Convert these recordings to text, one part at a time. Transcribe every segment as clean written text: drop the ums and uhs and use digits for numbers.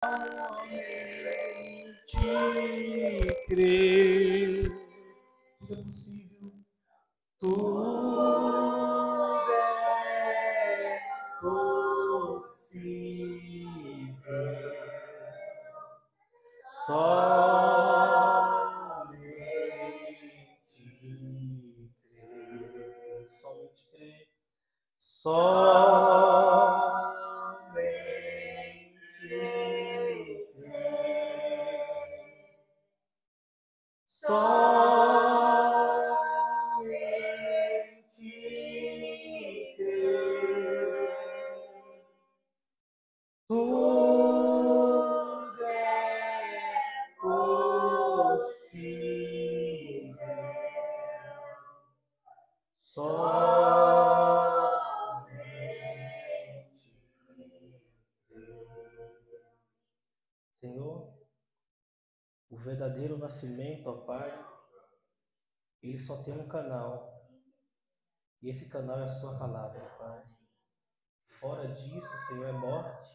somente crer. Tudo é possível. Tudo é possível. Somente crer. Somente crer. Somente crer. Somente crer. Tudo é possível. Somente crer. Senhor, o verdadeiro nascimento, ó Pai, ele só tem um canal. E esse canal é a sua palavra, Pai. Fora disso, Senhor, é morte.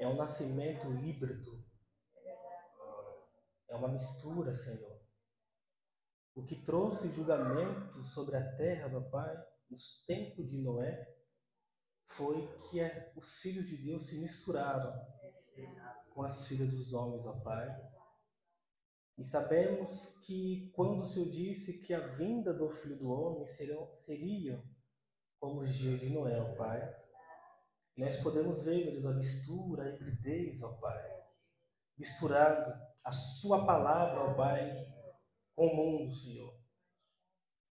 É um nascimento híbrido. É uma mistura, Senhor. O que trouxe julgamento sobre a terra, meu Pai, nos tempos de Noé, foi que os filhos de Deus se misturaram com as filhas dos homens, ó Pai. E sabemos que quando o Senhor disse que a vinda do Filho do Homem seria como os dias de Noé, ó Pai, nós podemos ver, meu Deus, a mistura, a hibridez, ó Pai, misturando a sua palavra, ó Pai, com o mundo, Senhor.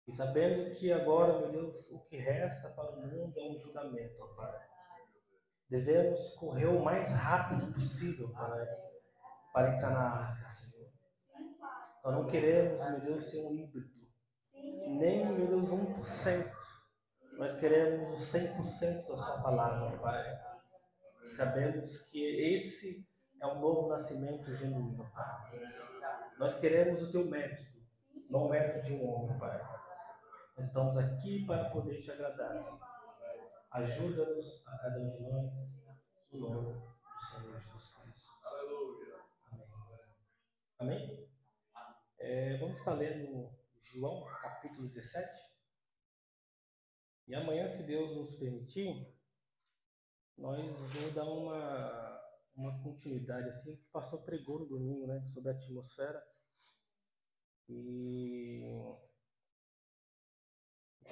E sabendo que agora, meu Deus, o que resta para o mundo é um julgamento, ó Pai. Devemos correr o mais rápido possível, Pai, para entrar na arca, Senhor. Nós não queremos, meu Deus, ser um híbrido, nem, meu Deus, 1%. Nós queremos o 100% da sua palavra, Pai. Sabemos que esse é um novo nascimento genuíno, Pai. Nós queremos o teu método, não o método de um homem, Pai. Nós estamos aqui para poder te agradar, Senhor. Ajuda-nos a cada um de nós, no nome do Senhor Jesus Cristo. Amém? Amém? Vamos estar lendo João, capítulo 17. E amanhã, se Deus nos permitir, nós vamos dar uma continuidade assim que o pastor pregou no domingo, né, sobre a atmosfera. E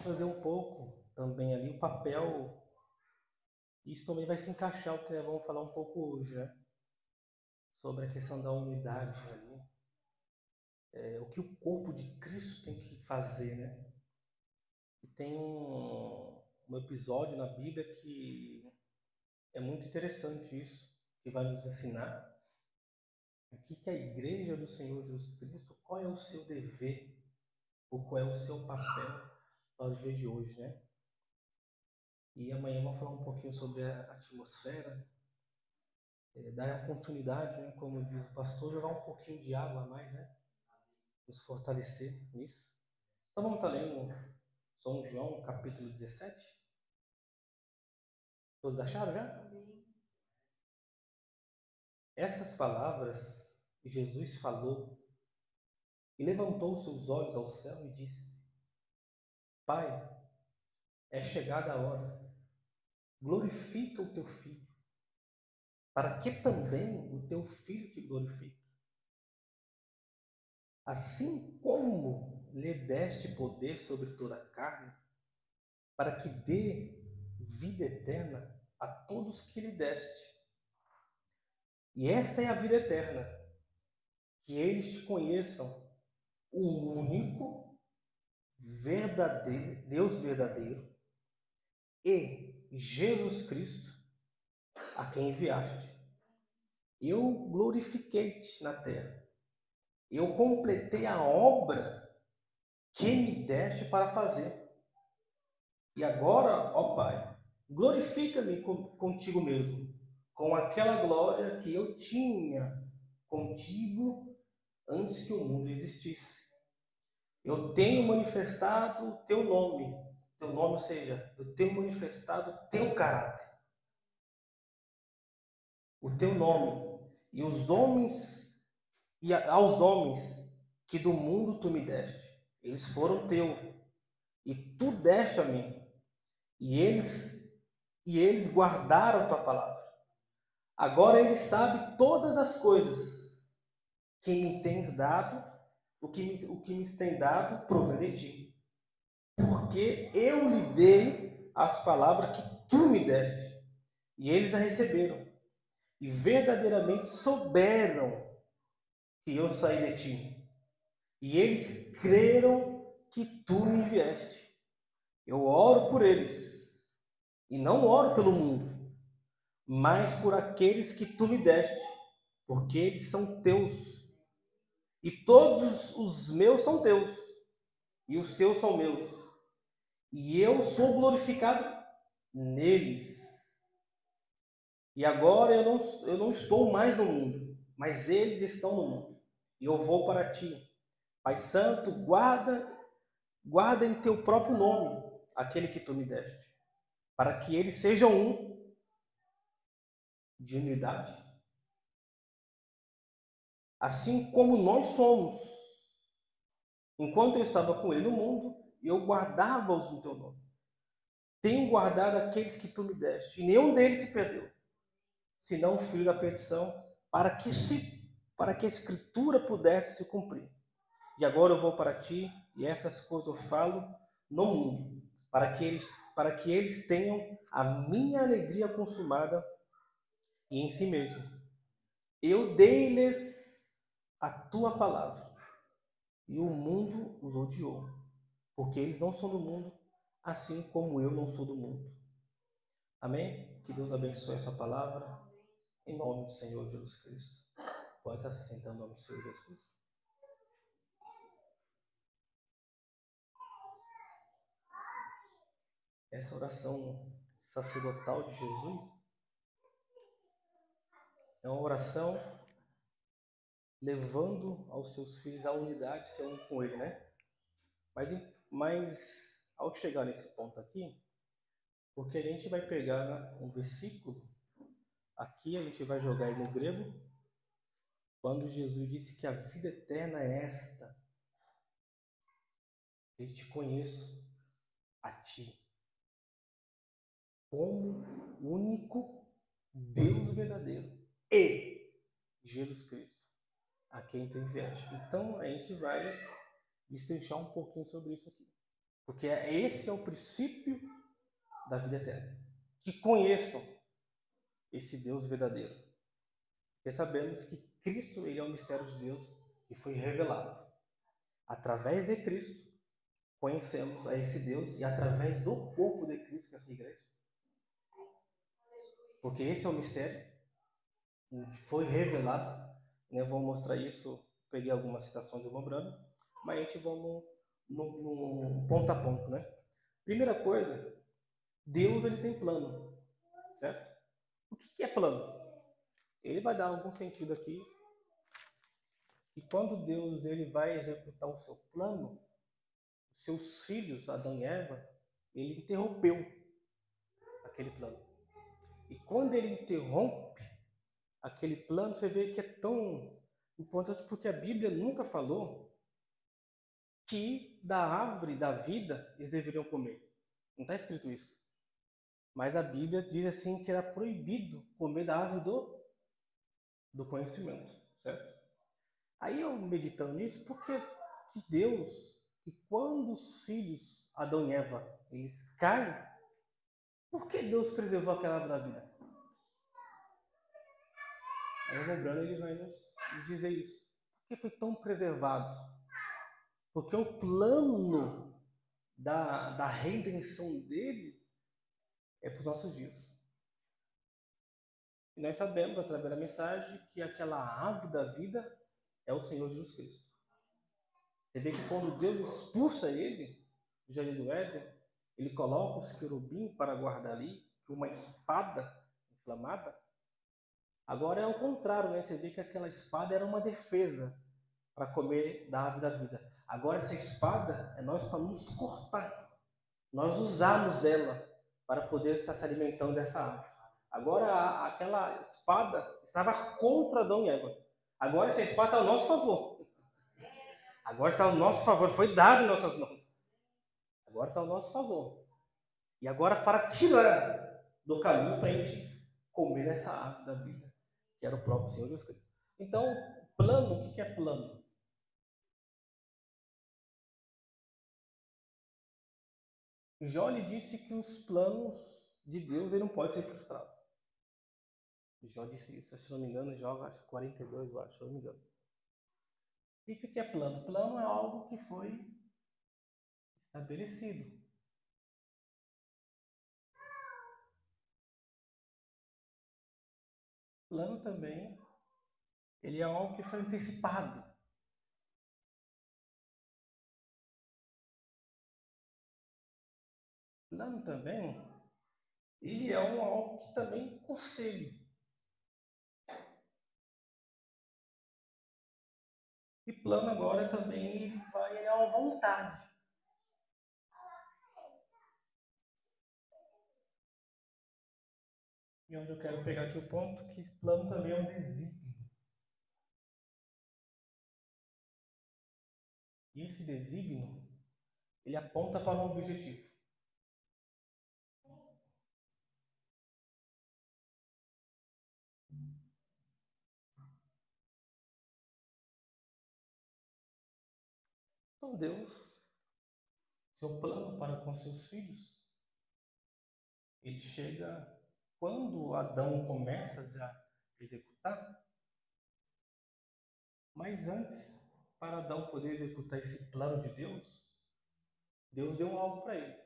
trazer um pouco também ali o papel. Isso também vai se encaixar o que nós vamos falar um pouco hoje, né? Sobre a questão da unidade ali. O que o corpo de Cristo tem que fazer, né? E tem um episódio na Bíblia que é muito interessante isso, que vai nos ensinar o que a igreja do Senhor Jesus Cristo, qual é o seu dever, ou qual é o seu papel para os dias de hoje, né? E amanhã vamos falar um pouquinho sobre a atmosfera, dar uma continuidade, né? Como diz o pastor, jogar um pouquinho de água a mais, né? Nos fortalecer nisso. Então vamos estar lendo São João, capítulo 17. Todos acharam já? Essas palavras Jesus falou e levantou seus olhos ao céu e disse: Pai, é chegada a hora. Glorifica o teu filho, para que também o teu filho te glorifique. Assim como lhe deste poder sobre toda a carne, para que dê vida eterna a todos que lhe deste. E esta é a vida eterna, que eles te conheçam, o único verdadeiro, Deus verdadeiro, e Jesus Cristo, a quem enviaste. Eu glorifiquei-te na terra. Eu completei a obra que me deste para fazer. E agora, ó Pai, glorifica-me contigo mesmo, com aquela glória que eu tinha contigo antes que o mundo existisse. Eu tenho manifestado o teu nome, ou seja, eu tenho manifestado o teu caráter. o teu nome e os homens e aos homens que do mundo tu me deste. Eles foram teu e tu deste a mim. E eles guardaram a tua palavra. Agora ele sabe todas as coisas que me tens dado, o que me tem dado provém de ti. Porque eu lhe dei as palavras que tu me deste, e eles a receberam, e verdadeiramente souberam que eu saí de ti, e eles creram que tu me enviaste. Eu oro por eles, e não oro pelo mundo, mas por aqueles que tu me deste, porque eles são teus, e todos os meus são teus, e os teus são meus, e eu sou glorificado neles. E agora eu não estou mais no mundo, mas eles estão no mundo, e eu vou para ti. Pai Santo, guarda em teu próprio nome aquele que tu me deste, para que eles sejam um, de unidade, assim como nós somos. Enquanto eu estava com ele no mundo, eu guardava-os no teu nome. Tenho guardado aqueles que tu me deste, e nenhum deles se perdeu, senão o filho da perdição, para que a escritura pudesse se cumprir. E agora eu vou para ti, e essas coisas eu falo no mundo, para que eles tenham a minha alegria consumada e em si mesmo. Eu dei-lhes a tua palavra, e o mundo os odiou, porque eles não são do mundo, assim como eu não sou do mundo. Amém? Que Deus abençoe a sua palavra, em nome do Senhor Jesus Cristo. Pode estar se sentando em nome do Senhor Jesus. Essa oração sacerdotal de Jesus é uma oração levando aos seus filhos a unidade, ser um com ele, né? Mas ao chegar nesse ponto aqui, porque a gente vai pegar um versículo, aqui a gente vai jogar ele no grego, quando Jesus disse que a vida eterna é esta: eu te conheço a ti como único Deus verdadeiro e Jesus Cristo, a quem tu enviaste. Então a gente vai destrinchar um pouquinho sobre isso aqui, porque esse é o princípio da vida eterna, que conheçam esse Deus verdadeiro. Porque sabemos que Cristo, ele é o mistério de Deus que foi revelado. Através de Cristo conhecemos a esse Deus, e através do corpo de Cristo, que é a sua igreja. Porque esse é o mistério que foi revelado. Eu vou mostrar isso, peguei algumas citações do Mombrano, mas a gente vamos no ponto a ponto, né? Primeira coisa, Deus, ele tem plano, certo? O que é plano? Ele vai dar algum sentido aqui, que quando Deus ele vai executar o seu plano, seus filhos, Adão e Eva, ele interrompeu aquele plano. E quando ele interrompe aquele plano, você vê que é tão importante, porque a Bíblia nunca falou que da árvore da vida eles deveriam comer. Não está escrito isso. Mas a Bíblia diz assim que era proibido comer da árvore do conhecimento, certo? Aí eu meditando nisso, porque Deus, e quando os filhos, Adão e Eva, eles caem, por que Deus preservou aquela árvore da vida? Aí o Brano ele vai nos dizer isso. Por que foi tão preservado? Porque o plano da redenção dele é para os nossos dias. E nós sabemos, através da mensagem, que aquela árvore da vida é o Senhor Jesus Cristo. Você vê que quando Deus expulsa ele do jardim do Éden, ele coloca os querubins para guardar ali, uma espada inflamada. Agora é o contrário, né? Você vê que aquela espada era uma defesa para comer da árvore da vida. Agora essa espada é nós para nos cortar. Nós usamos ela para poder estar se alimentando dessa árvore. Agora aquela espada estava contra Adão e Eva. Agora essa espada está ao nosso favor. Agora está ao nosso favor. Foi dado em nossas mãos. Agora está ao nosso favor. E agora para tirar do caminho para a gente comer essa árvore da vida, que era o próprio Senhor Jesus Cristo. Então, plano, o que é plano? Jó lhe disse que os planos de Deus ele não podem ser frustrados. Jó disse isso, se não me engano, Jó acho 42, eu acho, se não me engano. E o que é plano? Plano é algo que foi estabelecido. Plano também, ele é algo que foi antecipado. Plano também, ele é algo que também conselho. E plano agora também ele é uma vontade. E onde eu quero pegar aqui o ponto, que plano também é um desígnio. E esse desígnio, ele aponta para um objetivo. Então Deus, seu plano para com seus filhos, ele chega quando Adão começa já a executar, mas antes, para Adão poder executar esse plano de Deus, Deus deu algo para ele.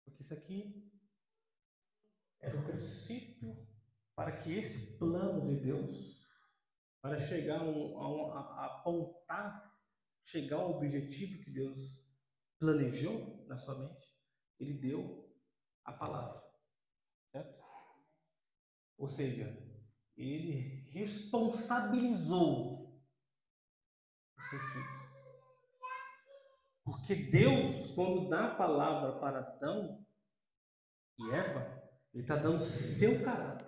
Porque isso aqui era o princípio para que esse plano de Deus, para chegar a apontar, chegar ao objetivo que Deus planejou na sua mente, ele deu a palavra, certo? Ou seja, ele responsabilizou os seus filhos. Porque Deus, quando dá a palavra para Adão e Eva, ele está dando seu caráter.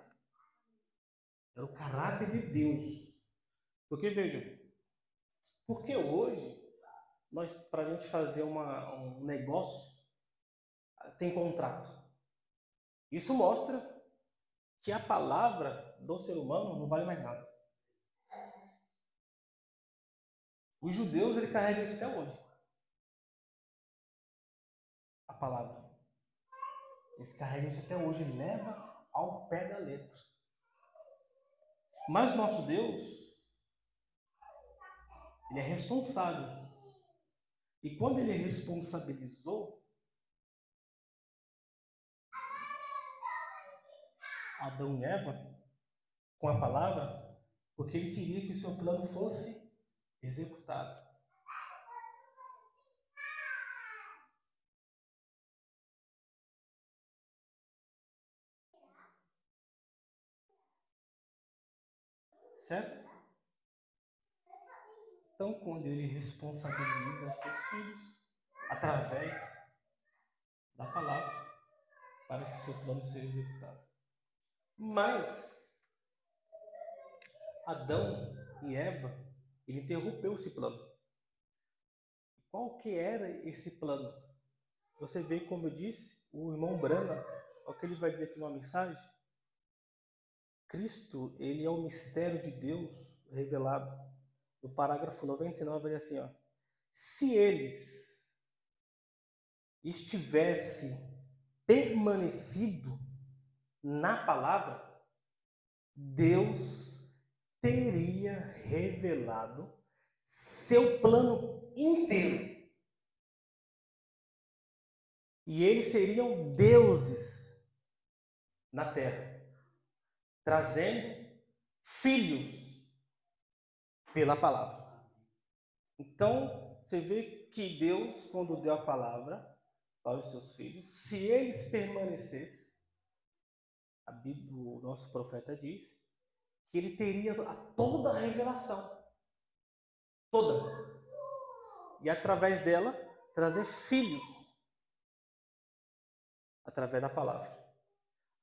É o caráter de Deus. Porque veja, porque hoje, para a gente fazer um negócio, tem contrato. Isso mostra que a palavra do ser humano não vale mais nada. Os judeus ele carregam isso até hoje. A palavra. Eles carregam isso até hoje, leva ao pé da letra. Mas o nosso Deus, ele é responsável. E quando ele responsabilizou Adão e Eva com a palavra, porque ele queria que o seu plano fosse executado. Certo? Então, quando ele responsabiliza seus filhos através da palavra para que o seu plano seja executado. Mas Adão e Eva, ele interrompeu esse plano. Qual que era esse plano? Você vê, como eu disse, o irmão Brana, o que ele vai dizer aqui numa mensagem, Cristo, ele é o mistério de Deus revelado. No parágrafo 99, ele é assim, ó. Se eles estivessem permanecido na palavra, Deus teria revelado seu plano inteiro. E eles seriam deuses na terra, trazendo filhos pela palavra. Então, você vê que Deus, quando deu a palavra para os seus filhos, se eles permanecessem, a Bíblia, o nosso profeta diz, que ele teria toda a revelação. Toda. e através dela trazer filhos através da palavra.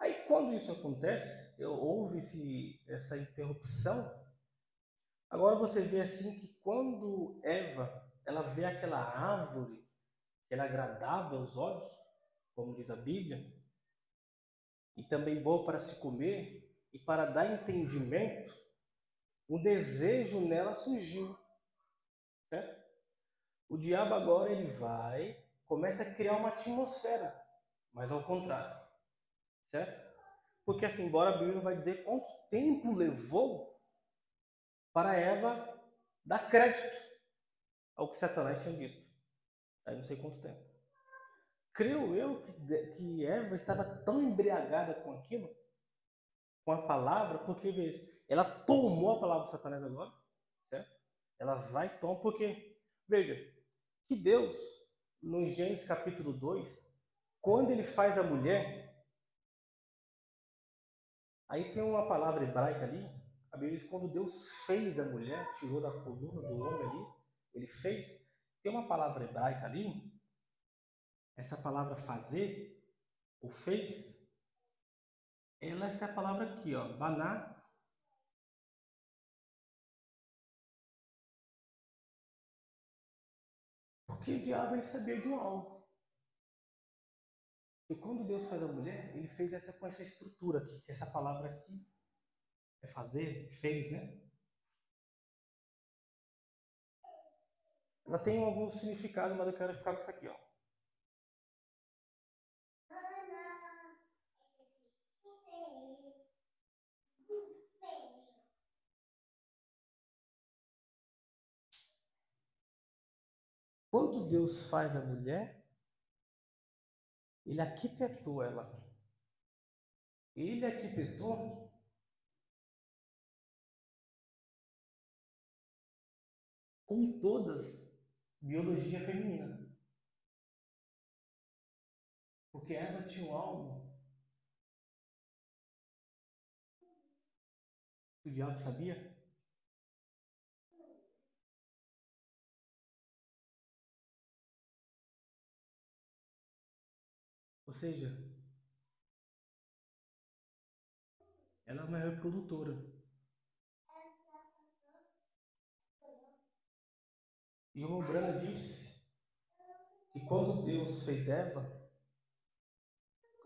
Aí quando isso acontece, houve essa interrupção. Agora você vê assim que quando Eva ela vê aquela árvore que era agradável aos olhos, como diz a Bíblia, e também boa para se comer e para dar entendimento, um desejo nela surgiu, certo? O diabo agora ele começa a criar uma atmosfera, mas ao contrário, certo? Porque assim, embora a Bíblia não vai dizer quanto tempo levou para Eva dar crédito ao que Satanás tinha dito. Aí não sei quanto tempo. Creio eu que Eva estava tão embriagada com aquilo, com a palavra, porque veja, ela tomou a palavra de Satanás agora, certo? Ela vai tomar, porque, veja, que Deus, no Gênesis capítulo 2, quando ele faz a mulher, aí tem uma palavra hebraica ali, a Bíblia diz, quando Deus fez a mulher, tirou da coluna do homem ali, ele fez, tem uma palavra hebraica ali, essa palavra fazer, ou fez, essa é a palavra aqui, ó, baná. Porque o diabo ele sabia de um algo. E quando Deus faz a mulher, ele fez essa com essa estrutura aqui, que essa palavra aqui é fazer, fez, né? Ela tem alguns significados, mas eu quero ficar com isso aqui, ó. Quando Deus faz a mulher, ele arquitetou ela. Ele arquitetou com todas biologia feminina. Porque Eva tinha um algo que o diabo sabia. Ou seja, ela é uma reprodutora. E o Brana disse que quando Deus fez Eva,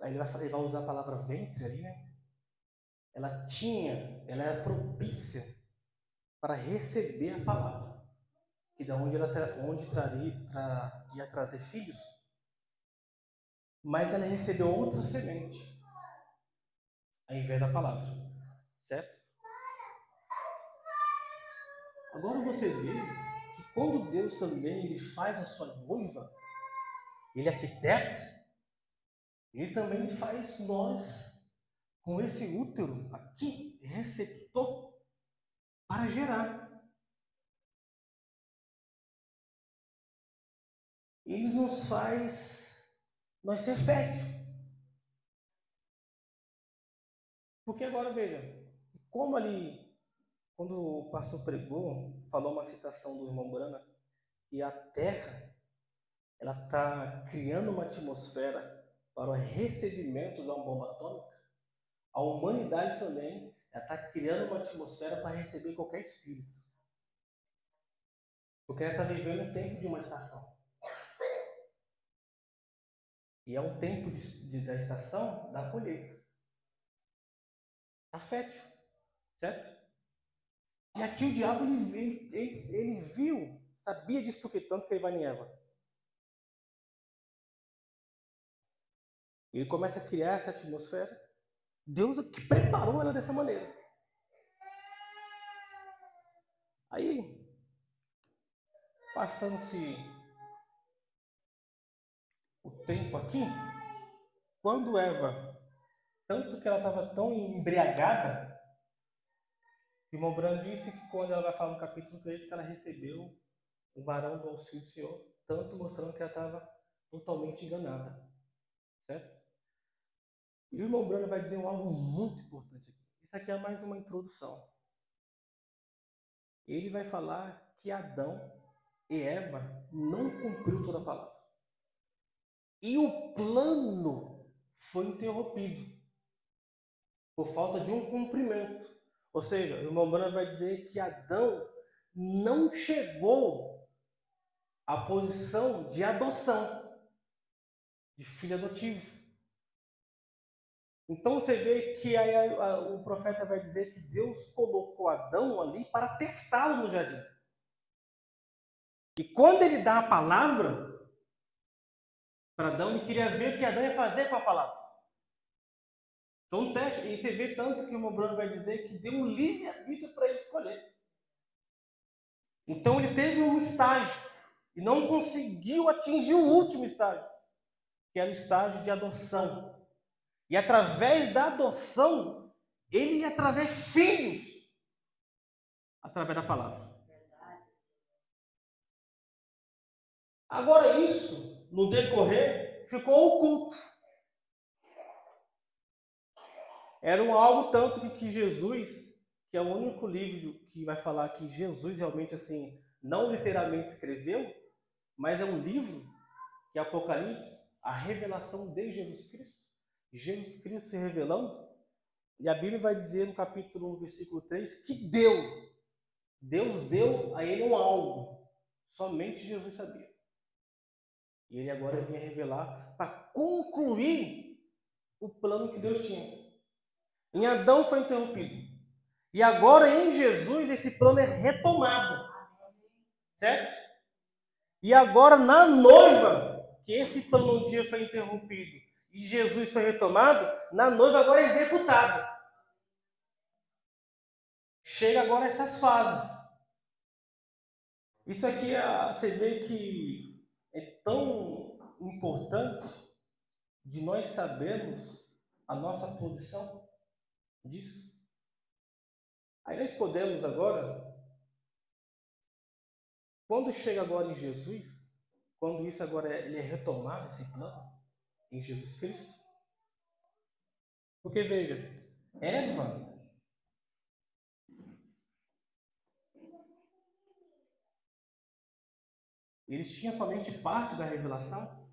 aí ele vai usar a palavra ventre ali, né? Ela era propícia para receber a palavra, que da onde ia trazer filhos, mas ela recebeu outra semente, ao invés da palavra, certo? Agora você vê que quando Deus também ele faz a sua noiva, ele arquiteta, ele também faz nós com esse útero aqui, receptor, para gerar. Ele nos faz nós ser fértil. Porque agora veja, como ali, quando o pastor pregou, falou uma citação do irmão Brana, que a Terra ela está criando uma atmosfera para o recebimento de uma bomba atômica, a humanidade também está criando uma atmosfera para receber qualquer espírito. Porque ela está vivendo um tempo de uma estação. E é um tempo da estação da colheita. Está fértil, certo? E aqui o diabo ele viu, sabia disso porque tanto que ele vai em Eva. Ele começa a criar essa atmosfera. Deus que preparou ela dessa maneira. Aí, passando-se o tempo aqui, quando Eva, tanto que ela estava tão embriagada, o irmão Brando disse que quando ela vai falar no capítulo 3, que ela recebeu o varão do auxílio do Senhor, tanto mostrando que ela estava totalmente enganada, certo? E o irmão Brando vai dizer algo muito importante aqui. Isso aqui é mais uma introdução. Ele vai falar que Adão e Eva não cumpriu toda a palavra. E o plano foi interrompido por falta de um cumprimento. Ou seja, o irmão Branham vai dizer que Adão não chegou à posição de adoção, de filho adotivo. Então você vê que aí o profeta vai dizer que Deus colocou Adão ali para testá-lo no jardim. E quando ele dá a palavra para Adão, ele queria ver o que Adão ia fazer com a palavra. Então um teste, e você vê tanto que o irmão Branham vai dizer que deu um livre-arbítrio para ele escolher. Então ele teve um estágio e não conseguiu atingir o último estágio, que era o estágio de adoção. E através da adoção, ele ia trazer filhos através da palavra. Agora isso, no decorrer, ficou oculto. Era algo tanto que Jesus, que é o único livro que vai falar que Jesus realmente assim, não literalmente escreveu, mas é um livro, que é Apocalipse, a revelação de Jesus Cristo. Jesus Cristo se revelando. E a Bíblia vai dizer no capítulo 1, versículo 3, que Deus deu a ele um algo. Somente Jesus sabia. E ele agora vinha revelar para concluir o plano que Deus tinha. Em Adão foi interrompido. E agora em Jesus esse plano é retomado. Certo? E agora na noiva, que esse plano um dia foi interrompido e Jesus foi retomado, na noiva agora é executado. Chega agora essas fases. Isso aqui você vê que é tão importante de nós sabermos a nossa posição disso. Aí nós podemos agora, quando chega agora em Jesus, quando isso agora ele é retomado, esse plano, em Jesus Cristo, porque veja, Eva, eles tinham somente parte da revelação,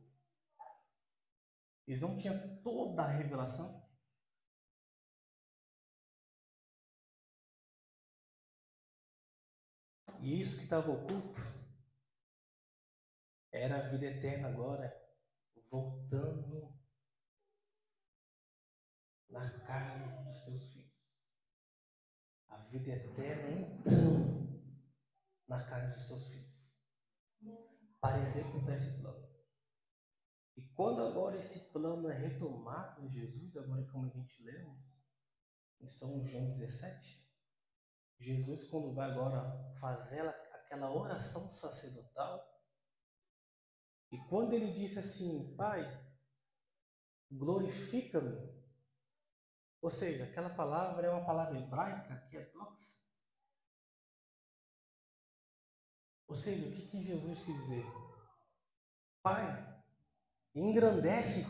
eles não tinham toda a revelação. E isso que estava oculto era a vida eterna agora, voltando na carne dos teus filhos. A vida eterna entrando na carne dos teus filhos. Para executar esse plano. E quando agora esse plano é retomado em Jesus, agora como a gente lê em São João 17, Jesus quando vai agora fazer aquela oração sacerdotal, e quando ele disse assim, Pai, glorifica-me, ou seja, aquela palavra é uma palavra hebraica que é doxa. Ou seja, o que Jesus quis dizer? Pai, engrandece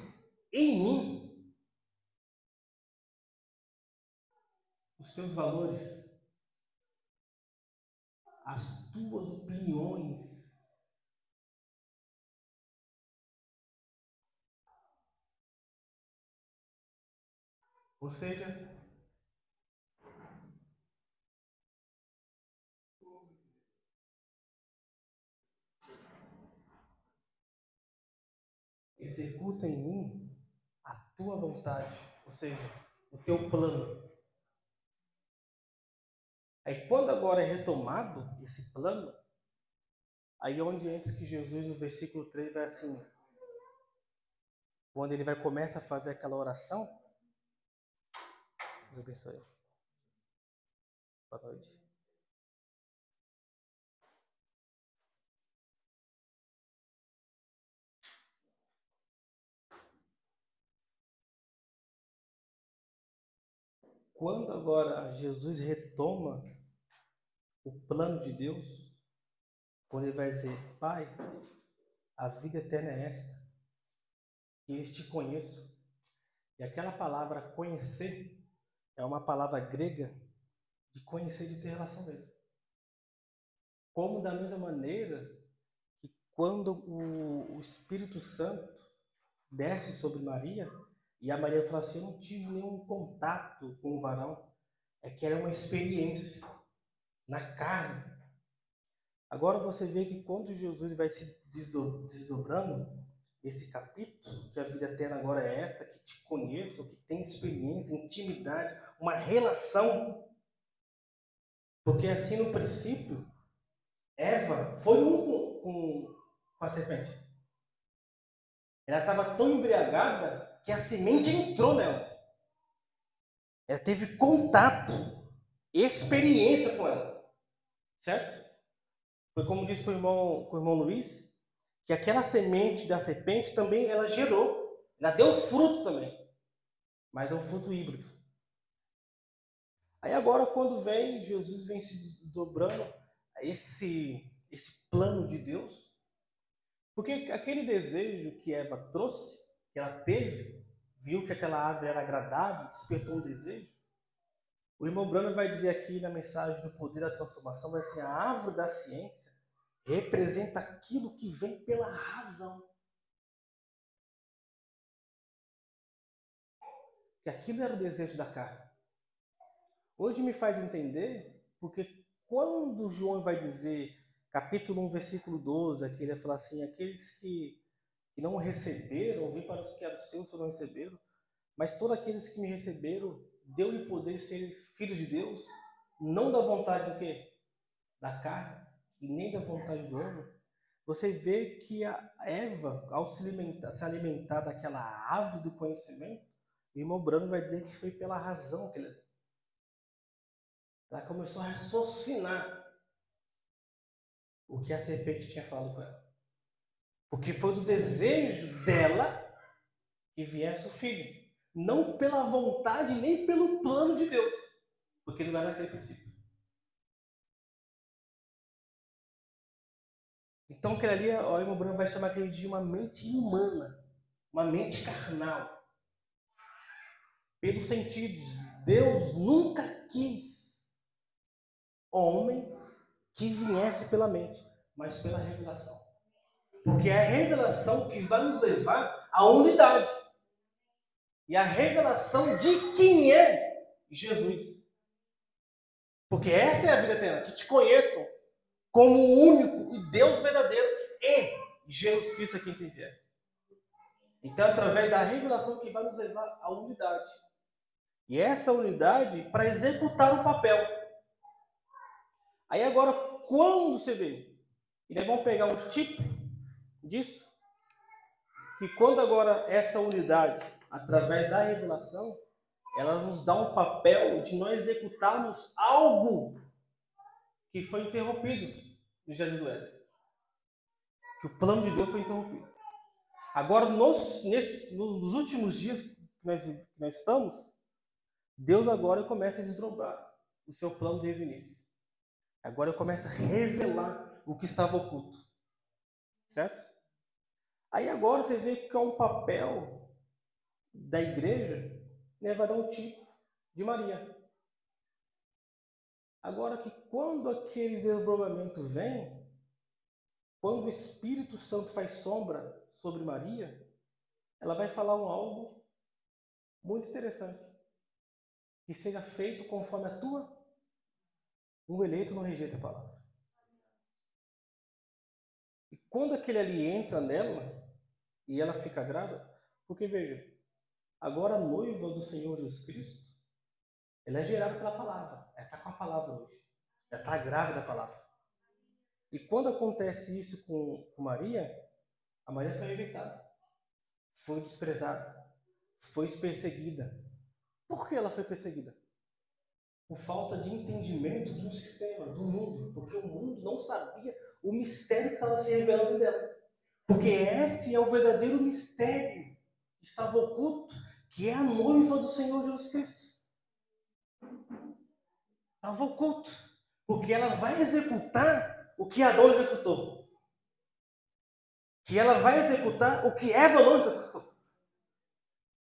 em mim os teus valores, as tuas opiniões. Ou seja, executa em mim a tua vontade, ou seja, o teu plano. Aí quando agora é retomado esse plano, aí é onde entra que Jesus no versículo 3 vai assim, quando ele vai começar a fazer aquela oração, Deus abençoe. Boa noite. Quando agora Jesus retoma o plano de Deus, quando ele vai dizer, Pai, a vida eterna é esta, que eles te conheçam. E aquela palavra conhecer é uma palavra grega de conhecer, de ter relação mesmo. Como da mesma maneira quando o Espírito Santo desce sobre Maria, e a Maria fala assim: eu não tive nenhum contato com o varão, é que era uma experiência na carne. Agora você vê que quando Jesus vai se desdobrando, esse capítulo, que a vida eterna agora é esta, que te conheçam, que tem experiência, intimidade, uma relação. Porque assim no princípio, Eva foi com a serpente. Ela estava tão embriagada que a semente entrou nela. Ela teve contato, experiência com ela. Certo? Foi como disse com o irmão Luiz, que aquela semente da serpente também ela gerou. Ela deu fruto também. Mas é um fruto híbrido. Aí agora, quando vem, Jesus vem se desdobrando a esse plano de Deus. Porque aquele desejo que Eva trouxe, que ela teve, viu que aquela árvore era agradável, despertou um desejo. O irmão Bruno vai dizer aqui na mensagem do poder da transformação, vai assim, a árvore da ciência representa aquilo que vem pela razão. Que aquilo era o desejo da carne. Hoje me faz entender, porque quando João vai dizer, capítulo 1, versículo 12, aqui ele vai falar assim, aqueles que não receberam, vim para os que eram seus, não receberam, mas todos aqueles que me receberam, deu-lhe poder de serem filhos de Deus, não da vontade do quê? Da carne, e nem da vontade do homem. Você vê que a Eva, ao se alimentar daquela árvore do conhecimento, o irmão Brano vai dizer que foi pela razão que ela começou a raciocinar o que a serpente tinha falado com ela. Porque foi do desejo dela que viesse o filho. Não pela vontade, nem pelo plano de Deus. Porque não era naquele princípio. Então, aquele ali, o irmão Bruno vai chamar aquele de uma mente humana. Uma mente carnal. Pelos sentidos. Deus nunca quis homem que viesse pela mente, mas pela revelação. Porque é a revelação que vai nos levar à unidade. E a revelação de quem é Jesus. Porque essa é a vida eterna, que te conheçam como o único e Deus verdadeiro e Jesus Cristo a quem te enviaste. Então, através da revelação que vai nos levar à unidade. E essa unidade para executar o papel. Aí agora, quando você vê, e nós vamos pegar uns tipos disso, que quando agora essa unidade, através da revelação, ela nos dá um papel de nós executarmos algo que foi interrompido no Jardim do Éden. Que o plano de Deus foi interrompido. Agora, nos últimos dias que nós estamos, Deus agora começa a desdobrar o seu plano desde o início. Agora ele começa a revelar o que estava oculto. Certo? Aí agora você vê que é um papel da igreja, né, vai dar um tipo de Maria. Agora que quando aquele desdobramento vem, quando o Espírito Santo faz sombra sobre Maria, ela vai falar algo muito interessante. Que seja feito conforme a tua. Um eleito não rejeita a palavra. E quando aquele ali entra nela, e ela fica grávida, porque veja, agora a noiva do Senhor Jesus Cristo, ela é gerada pela palavra. Ela está com a palavra hoje. Ela está grávida da palavra. E quando acontece isso com Maria, a Maria foi rejeitada. Foi desprezada. Foi perseguida. Por que ela foi perseguida? Por falta de entendimento do sistema, do mundo. Porque o mundo não sabia o mistério que estava se revelando dela. Porque esse é o verdadeiro mistério que estava oculto, que é a noiva do Senhor Jesus Cristo. Estava oculto. Porque ela vai executar o que Adão executou. Que ela vai executar o que Eva não executou.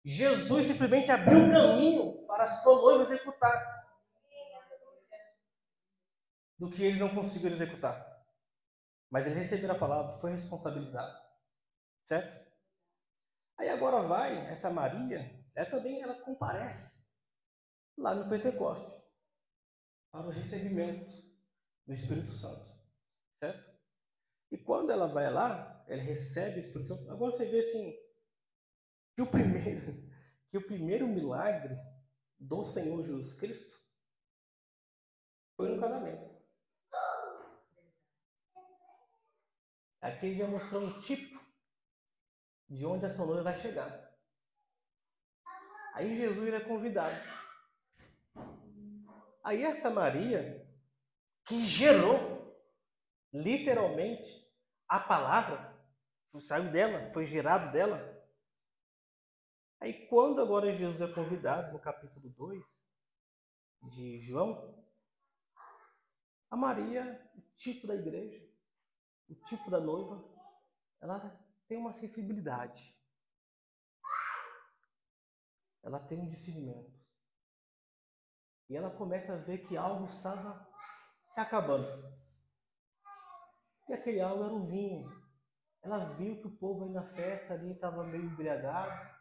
Jesus simplesmente abriu o caminho para a sua noiva executar do que eles não conseguiram executar. Mas eles receberam a palavra, foi responsabilizado, certo? Aí agora vai, essa Maria, ela comparece lá no Pentecoste, para o recebimento do Espírito Santo, certo? E quando ela vai lá, ela recebe o Espírito Santo. Agora você vê assim, que o primeiro, que o primeiro milagre do Senhor Jesus Cristo foi no casamento. Aqui ele já mostrou um tipo de onde essa noiva vai chegar. Aí Jesus é convidado. Aí essa Maria, que gerou literalmente a palavra, saiu dela, foi gerado dela. Aí quando agora Jesus é convidado, no capítulo 2 de João, a Maria, o tipo da igreja, o tipo da noiva, ela tem uma sensibilidade. Ela tem um discernimento. E ela começa a ver que algo estava se acabando. E aquele algo era o vinho. Ela viu que o povo aí na festa ali estava meio embriagado,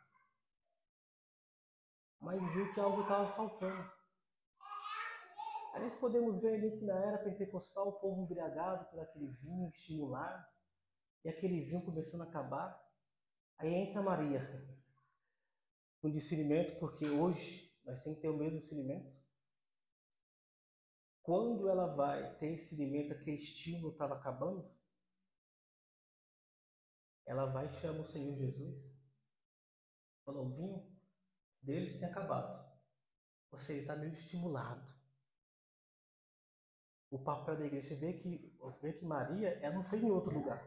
mas viu que algo estava faltando. Aí nós podemos ver ali que na era pentecostal o povo embriagado por aquele vinho estimulado, e aquele vinho começando a acabar. Aí entra Maria, com discernimento, porque hoje nós temos que ter o mesmo discernimento. Quando ela vai ter esse discernimento, aquele estímulo estava acabando, ela vai e chama o Senhor Jesus. Fala, o vinho deles tem acabado. Ou seja, está meio estimulado. O papel da igreja, vê que Maria, ela não foi em outro lugar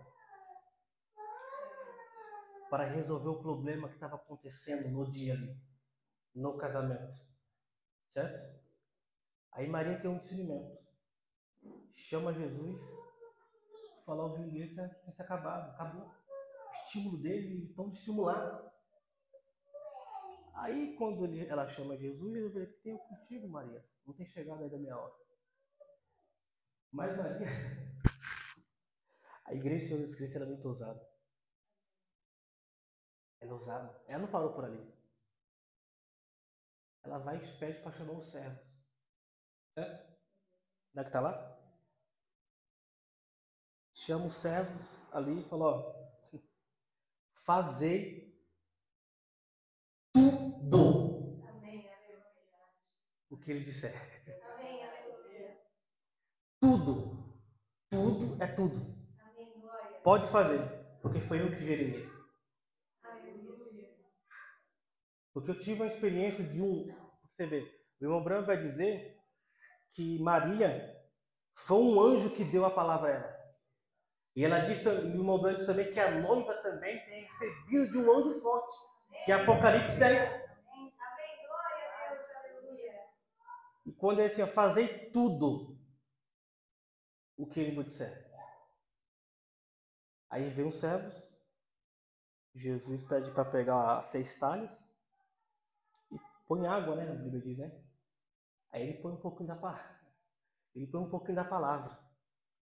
para resolver o problema que estava acontecendo no dia ali, no casamento, certo? Aí Maria tem um discernimento, chama Jesus, fala, o vinho dele tem se acabado, acabou. O estímulo dele, estão estimulado. Aí quando ela chama Jesus, ele fala, tenho contigo, Maria, não tem chegado ainda a minha hora. Mas Maria, a igreja do Senhor Jesus Cristo era muito ousada. Ela é ousada. Ela não parou por ali. Ela vai e pede para chamar os servos. Certo? Onde é que tá lá? Chama os servos ali e fala, ó, fazei tudo o que ele disser. Tudo. Tudo é tudo. Pode fazer, porque foi eu que gerei. Porque eu tive uma experiência de você vê, o irmão Branco vai dizer que Maria foi um anjo que deu a palavra a ela. E ela diz, e o irmão Branco diz também que a noiva também tem recebido de um anjo forte, que é Apocalipse 10. E quando ele assim, fazei tudo o que ele vos disser. Aí vem os servos, Jesus pede para pegar 6 talhas e põe água, né? A Bíblia diz, né? Aí ele põe um pouquinho da palavra. Ele põe um pouquinho da palavra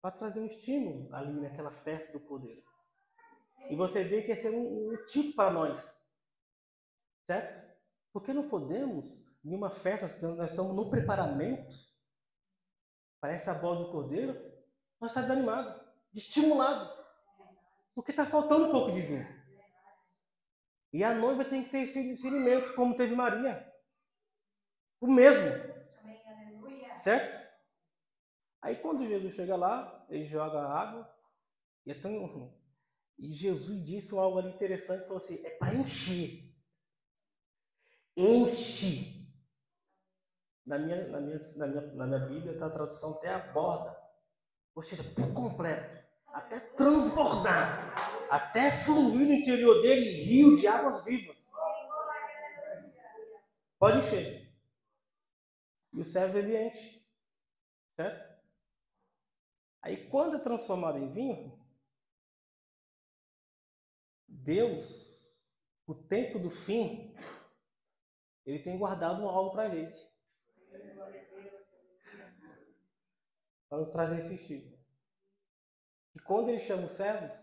para trazer um estímulo ali naquela festa do poder. E você vê que esse é um tipo para nós, certo? Porque não podemos, em uma festa, nós estamos no preparamento para essa bola do cordeiro, nós estamos desanimados, estimulados, porque está faltando um pouco de vinho. E a noiva tem que ter esse discernimento, como teve Maria. O mesmo. Certo? Aí quando Jesus chega lá, ele joga a água, e Jesus disse algo ali interessante, falou assim, é para encher. Enche. Na minha Bíblia está a tradução até a borda. Ou seja, por completo. Até transbordar. Até fluir no interior dele rio de águas vivas. Pode encher. E o servo ele enche. Certo? Aí quando é transformado em vinho, Deus, o tempo do fim, ele tem guardado algo para a gente. Para nos trazer esse estilo. E quando ele chama os servos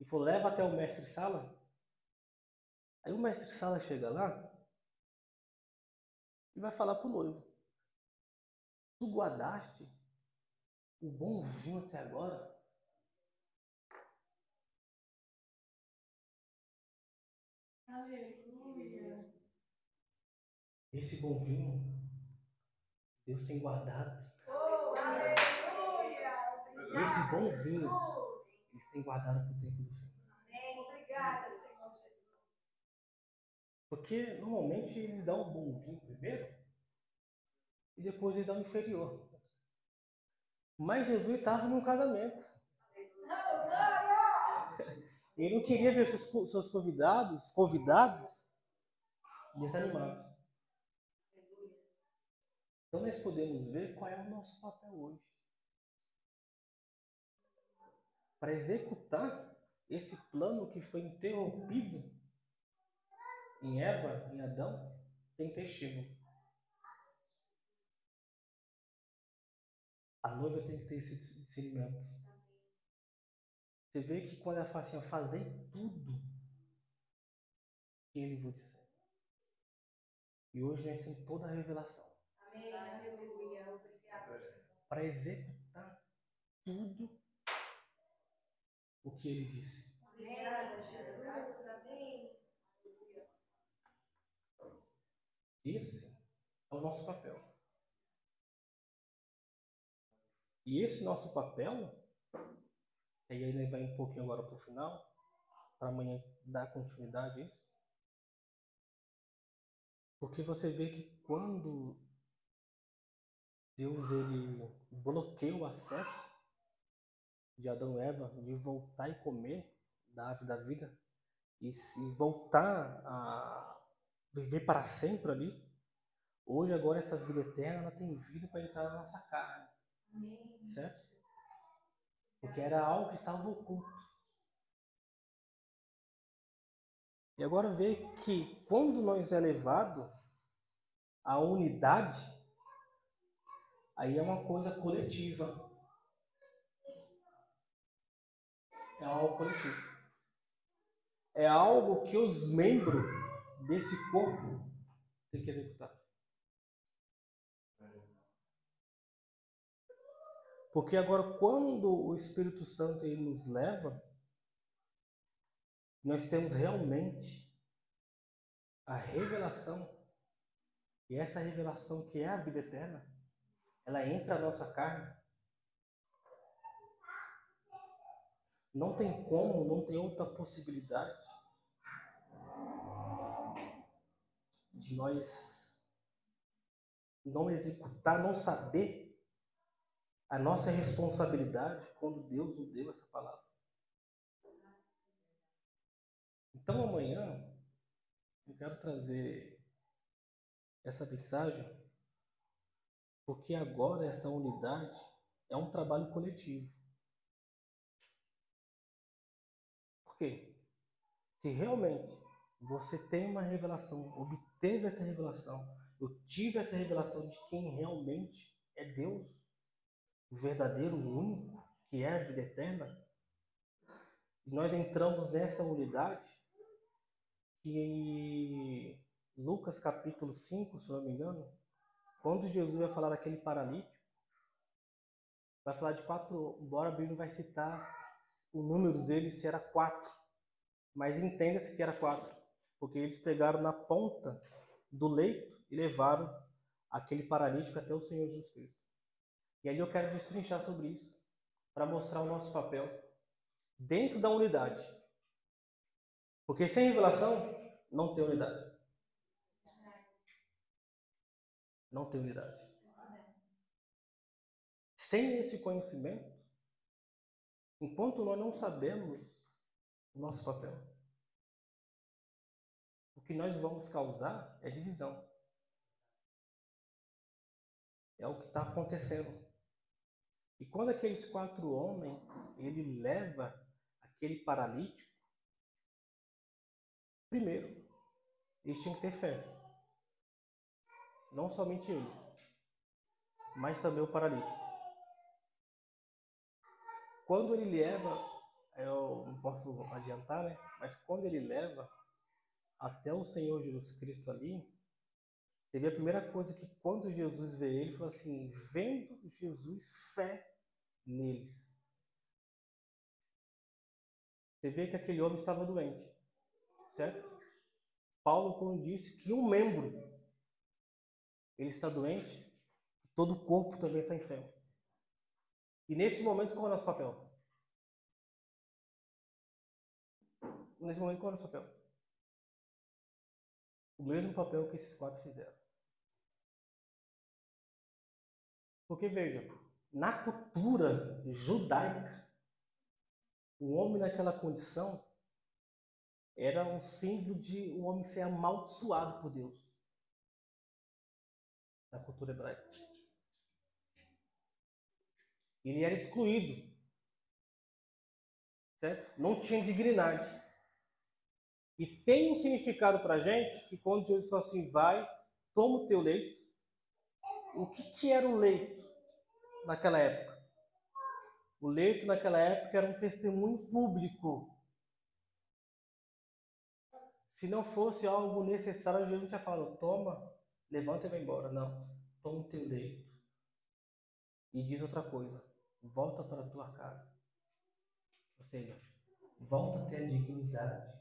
e falou, leva até o mestre-sala, aí o mestre-sala chega lá e vai falar pro noivo, tu guardaste o bom vinho até agora? Aleluia. Esse bom vinho, Deus tem guardado. Oh, aleluia. Esse bom vinho, Ele tem guardado para o tempo do fim. Amém. Obrigada, Senhor Jesus. Porque, normalmente, eles dão o bom vinho primeiro e depois eles dão o inferior. Mas Jesus estava num casamento. Ele não queria ver seus convidados desanimados. Então nós podemos ver qual é o nosso papel hoje. Para executar esse plano que foi interrompido em Eva, em Adão, tem que ter estímulo. A noiva tem que ter esse discernimento. Você vê que quando ela fala assim, fazer tudo que ele vos disser. E hoje nós temos toda a revelação. Amém. Aleluia. Obrigada, Senhor. Para executar tudo o que ele disse. Obrigada, Jesus. Amém. Esse é o nosso papel. E esse nosso papel, e aí ele vai um pouquinho agora para o final, para amanhã dar continuidade a isso. Porque você vê que quando Deus ele bloqueia o acesso de Adão e Eva de voltar e comer da árvore da vida e se voltar a viver para sempre ali, hoje agora essa vida eterna ela tem vindo para entrar na nossa carne. Amém. Certo? Porque era algo que estava oculto. E agora vê que quando nós é levado à unidade, aí é uma coisa coletiva. É algo coletivo. É algo que os membros desse corpo têm que executar. Porque agora, quando o Espírito Santo ele nos leva, nós temos realmente a revelação. E essa revelação que é a vida eterna, ela entra na nossa carne. Não tem como, não tem outra possibilidade de nós não executar, não saber a nossa responsabilidade quando Deus nos deu essa palavra. Então amanhã eu quero trazer essa mensagem porque agora essa unidade é um trabalho coletivo. Por quê? Se realmente você tem uma revelação, obteve essa revelação, eu tive essa revelação de quem realmente é Deus, o verdadeiro, o único, que é a vida eterna, e nós entramos nessa unidade que Lucas capítulo 5, se não me engano, quando Jesus vai falar daquele paralítico, vai falar de 4, embora a Bíblia não vai citar o número dele se era 4, mas entenda-se que era 4, porque eles pegaram na ponta do leito e levaram aquele paralítico até o Senhor Jesus Cristo. E aí eu quero destrinchar sobre isso, para mostrar o nosso papel dentro da unidade. Porque sem revelação, não tem unidade. Não tem unidade. Sem esse conhecimento, enquanto nós não sabemos o nosso papel, o que nós vamos causar é divisão. É o que está acontecendo. E quando aqueles 4 homens, ele leva aquele paralítico, primeiro, eles tinham que ter fé. Não somente eles, mas também o paralítico. quando ele leva, eu não posso adiantar, né? Mas quando ele leva até o Senhor Jesus Cristo ali, você vê a primeira coisa que quando Jesus vê ele, fala assim, vendo Jesus, fé neles. Você vê que aquele homem estava doente, certo? Paulo, quando disse que um membro ele está doente, todo o corpo também está enfermo. E nesse momento, qual é o nosso papel? Nesse momento, qual é o nosso papel? O mesmo papel que esses quatro fizeram. Porque, veja, na cultura judaica, o homem naquela condição era um símbolo de um homem ser amaldiçoado por Deus. Na cultura hebraica. Ele era excluído. Certo? Não tinha dignidade. E tem um significado para a gente que quando Jesus falou assim, vai, toma o teu leito. O que era o leito naquela época? O leito naquela época era um testemunho público. Se não fosse algo necessário, Jesus já falou, toma, levanta e vai embora. Não, toma o teu leito. E diz outra coisa, volta para a tua casa. Ou seja, volta a ter a dignidade.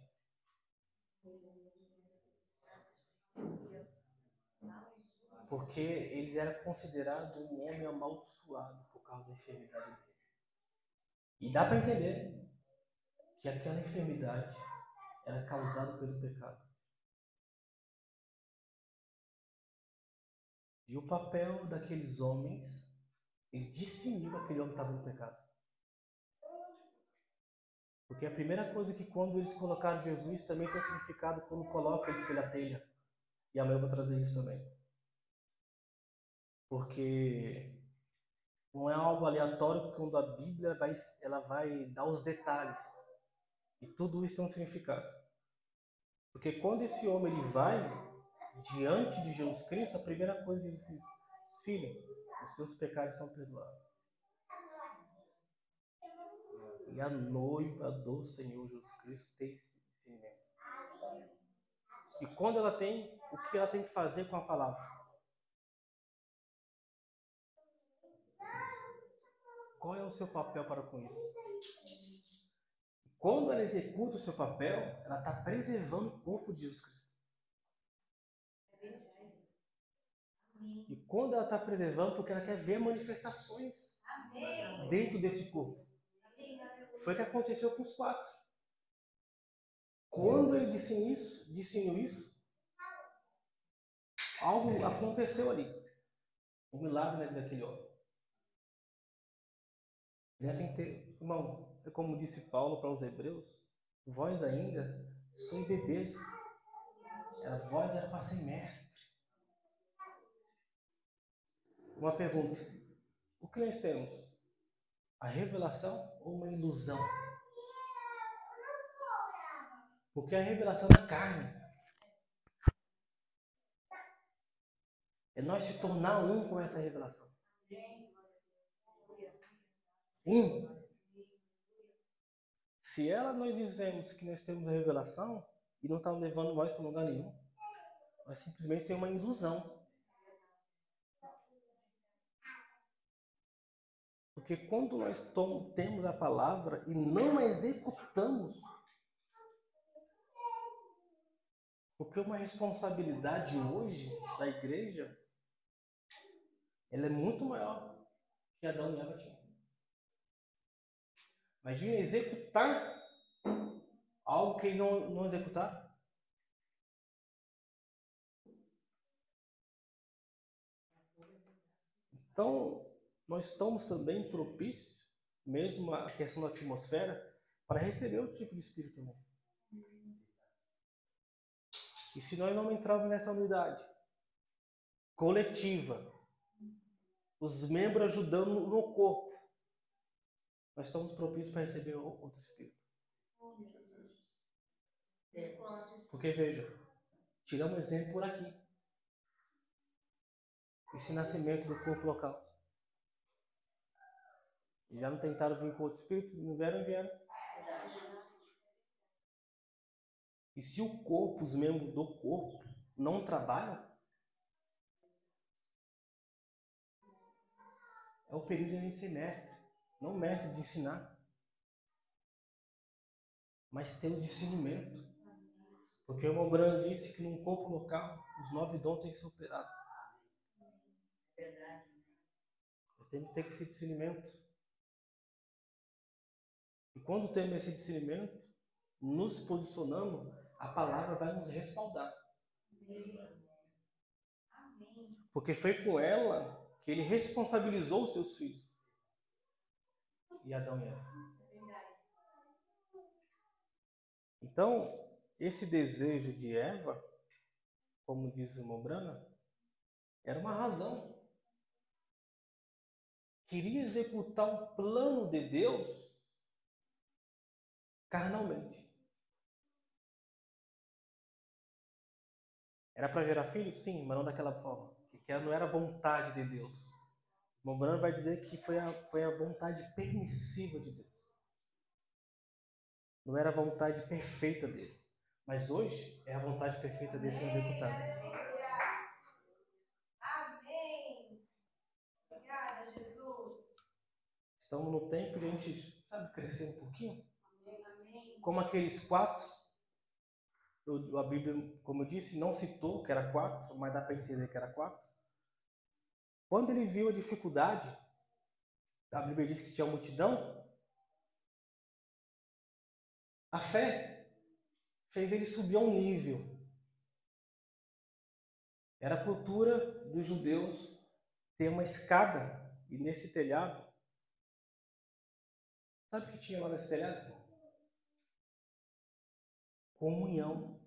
Porque ele era considerado um homem amaldiçoado por causa da enfermidade dele. E dá para entender que aquela enfermidade era causada pelo pecado. E o papel daqueles homens, eles distinguiram aquele homem que estava no pecado. Porque a primeira coisa que quando eles colocaram Jesus também tem significado quando colocam eles pela telha. E amanhã eu vou trazer isso também. Porque não é algo aleatório quando a Bíblia ela vai dar os detalhes. E tudo isso tem um significado. Porque quando esse homem ele vai diante de Jesus Cristo, a primeira coisa que ele diz, filho, os teus pecados são perdoados. E a noiva do Senhor Jesus Cristo tem esse discernimento. E quando ela tem, o que ela tem que fazer com a palavra? Qual é o seu papel para com isso? Quando ela executa o seu papel, ela está preservando o corpo de Jesus Cristo. E quando ela está preservando, porque ela quer ver manifestações dentro desse corpo. Foi o que aconteceu com os quatro. Quando ele disse isso, algo aconteceu ali. Um milagre daquele homem. Ele tem que ter, irmão, é como disse Paulo para os hebreus, vós ainda sois bebês. A voz era para ser mestre. Uma pergunta. O que nós temos? A revelação ou uma ilusão? Porque a revelação da carne é nós se tornar um com essa revelação. Sim. Se nós dizemos que nós temos a revelação e não estamos levando nós para lugar nenhum, nós simplesmente temos uma ilusão. Porque quando nós temos a palavra e não a executamos, porque uma responsabilidade hoje da igreja, ela é muito maior que Adão e Eva tinham. Imagina executar algo que eles não executaram. Então, nós estamos também propícios, mesmo a questão da atmosfera, para receber outro tipo de espírito também. E se nós não entrarmos nessa unidade coletiva, os membros ajudando no corpo, nós estamos propícios para receber outro espírito. Porque veja, tiramos um exemplo por aqui. Esse nascimento do corpo local. Já não tentaram vir com outro espírito? Não vieram, vieram. E se o corpo, os membros do corpo, não trabalham, é o período de a gente ser mestre. Não mestre de ensinar, mas ter o discernimento. Porque o irmão Brando disse que num corpo local, os 9 dons têm que ser operados. Tem que ter esse discernimento. E quando temos esse discernimento, nos posicionamos, a palavra vai nos respaldar. Porque foi com ela que ele responsabilizou os seus filhos. E Adão e Eva. Então, esse desejo de Eva, como diz o irmão Brana, era uma razão. Queria executar o plano de Deus carnalmente. Era para gerar filhos? Sim, mas não daquela forma. Porque não era a vontade de Deus. O irmão Brana vai dizer que foi a vontade permissiva de Deus. Não era a vontade perfeita dele. Mas hoje é a vontade perfeita dele ser executada. Amém. Obrigada, Jesus. Estamos no tempo de a gente, sabe, crescer um pouquinho. Como aqueles 4. A Bíblia, como eu disse, não citou que era 4, mas dá para entender que era 4. Quando ele viu a dificuldade, a Bíblia diz que tinha multidão, a fé fez ele subir a um nível. Era a cultura dos judeus ter uma escada, e nesse telhado, sabe o que tinha lá nesse telhado? Comunhão.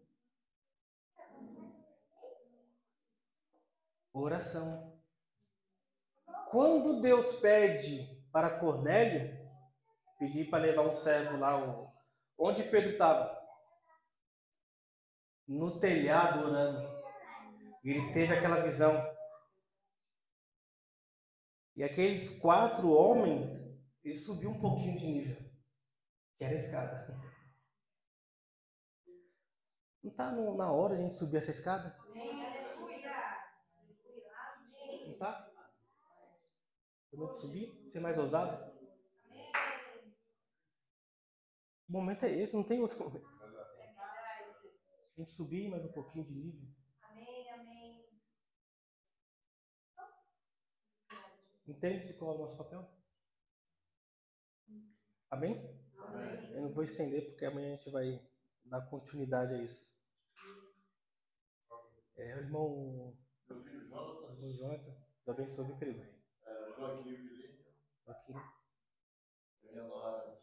Oração. Quando Deus pede para Cornélio, pedir para levar um servo lá, onde Pedro estava? No telhado orando. Ele teve aquela visão. E aqueles 4 homens, ele subiu um pouquinho de nível, que era a escada. Não está na hora de a gente subir essa escada? Não está? Vamos subir? Ser mais ousado? O momento é esse, não tem outro momento. A gente subir mais um pouquinho de nível. Entende-se qual é o nosso papel? Amém? Eu não vou estender porque amanhã a gente vai dar continuidade a isso. O irmão. Meu filho Jonathan. Irmão Jonathan. Deus abençoe, meu querido. Joaquim Felipe. Joaquim. Minha nora.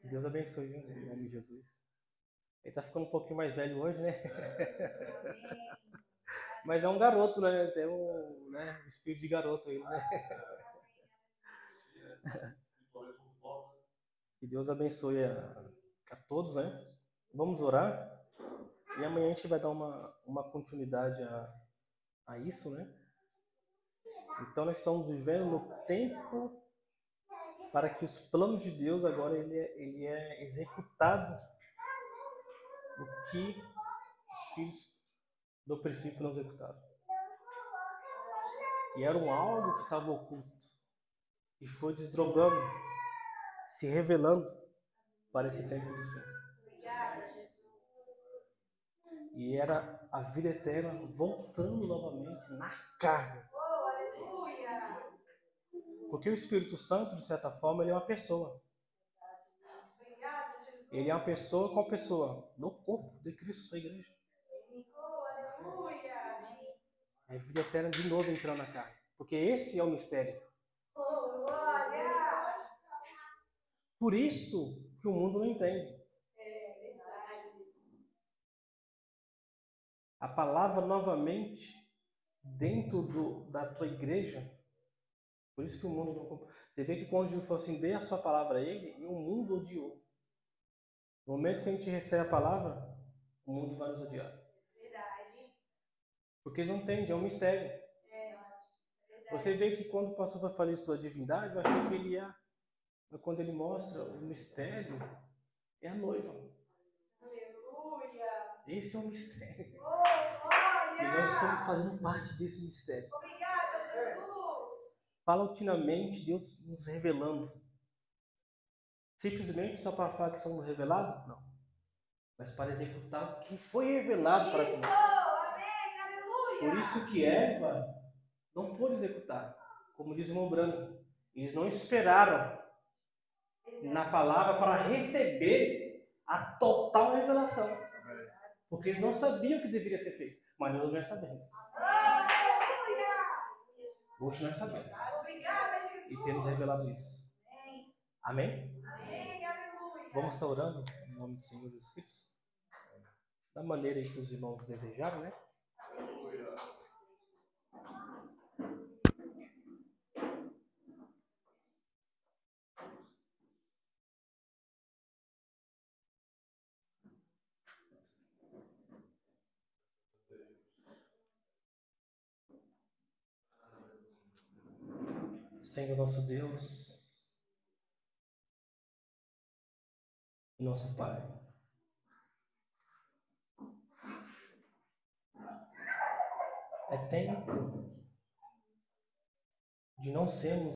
Que Deus abençoe, viu? Em nome de Jesus. Ele tá ficando um pouquinho mais velho hoje, né? Mas é um garoto, né? Tem um espírito de garoto aí, né? Que Deus abençoe a todos, né? Vamos orar. E amanhã a gente vai dar uma continuidade a isso, né? Então nós estamos vivendo no tempo para que os planos de Deus agora ele é executado o que os filhos do princípio não executaram. E era algo que estava oculto e foi desdobrando, se revelando para esse tempo do fim. E era a vida eterna voltando novamente na carne. Porque o Espírito Santo, de certa forma, ele é uma pessoa. Ele é uma pessoa com a pessoa, no corpo de Cristo, sua igreja. A vida eterna de novo entrando na carne. Porque esse é o mistério. Por isso que o mundo não entende. A palavra novamente dentro da tua igreja. Por isso que o mundo não... Você vê que quando Jesus falou assim, dê a sua palavra a ele, e o mundo odiou. No momento que a gente recebe a palavra, o mundo vai nos odiar. Porque eles não entendem, é um mistério. Você vê que quando o pastor vai fazer sua divindade, eu achei que ele ia... Mas quando ele mostra o mistério, é a noiva. Aleluia. Esse é o mistério. Oh, glória. E nós estamos fazendo parte desse mistério. Obrigada, Jesus. Paulatinamente, Deus nos revelando. Simplesmente só para falar que somos revelados? Não. Mas para executar o que foi revelado para Isso. nós. Amém. Aleluia. Por isso que Eva não pôde executar. Como diz o irmão Branco. Eles não esperaram na palavra para receber a total revelação. Porque eles não sabiam o que deveria ser feito. Mas nós já sabemos. Aleluia. Hoje nós sabemos. Obrigada, Jesus. E temos revelado isso. Amém? Amém. Aleluia. Vamos estar orando em nome do Senhor Jesus Cristo? Da maneira que os irmãos desejaram, né? Senhor nosso Deus e nosso Pai, é tempo de não sermos